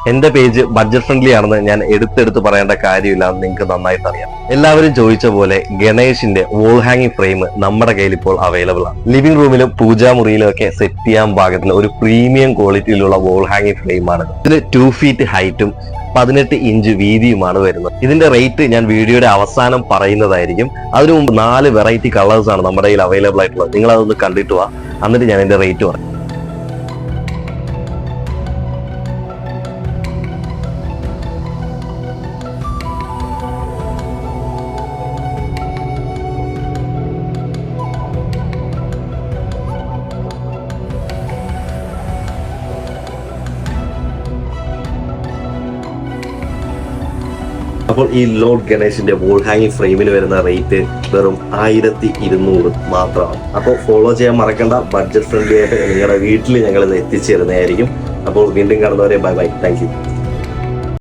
എന്റെ page budget friendly ആണെന്ന് ഞാൻ എടുത്തെടുത്ത് പറയേണ്ട കാര്യമില്ല എന്ന് നിങ്ങൾക്ക് നന്നായിട്ട് അറിയാം. എല്ലാവരും ചോദിച്ച പോലെ ഗണേഷിന്റെ വോൾ ഹാങ്ങിങ് ഫ്രെയിം നമ്മുടെ കയ്യിൽ ഇപ്പോൾ അവൈലബിൾ ആണ്. ലിവിംഗ് റൂമിലും പൂജാമുറിയിലും ഒക്കെ സെറ്റ് ചെയ്യാൻ പാകത്തിന് ഒരു പ്രീമിയം ക്വാളിറ്റിയിലുള്ള വോൾ ഹാങ്ങിങ് ഫ്രെയിം ആണ്. ഇതിൽ 2 ഫീറ്റ് ഹൈറ്റും 18 ഇഞ്ച് വീതിയുമാണ് വരുന്നത്. ഇതിന്റെ റേറ്റ് ഞാൻ വീഡിയോയുടെ അവസാനം പറയുന്നതായിരിക്കും. അതിനു മുമ്പ് 4 വെറൈറ്റി കളേഴ്സ് ആണ് നമ്മുടെ കയ്യിൽ അവൈലബിൾ ആയിട്ടുള്ളത്. നിങ്ങൾ അതൊന്ന് കണ്ടിട്ട് വാ, എന്നിട്ട് ഞാൻ ഇതിന്റെ റേറ്റ് പറയും. അപ്പോൾ ഈ ലോർഡ് ഗണേഷിന്റെ വോൾ ഹാങ്ങിങ് ഫ്രെയിമിന് വരുന്ന റേറ്റ് വെറും 1200 മാത്രമാണ്. അപ്പോൾ ഫോളോ ചെയ്യാൻ മറക്കണ്ട. ബഡ്ജറ്റ് ഫ്രണ്ട്ലി ആയിട്ട് നിങ്ങളുടെ വീട്ടിൽ ഞങ്ങൾ ഇത് എത്തിച്ചു തരുന്നതായിരിക്കും. അപ്പോൾ വീണ്ടും കാണുന്നവരെ ബൈ ബൈ, താങ്ക് യു.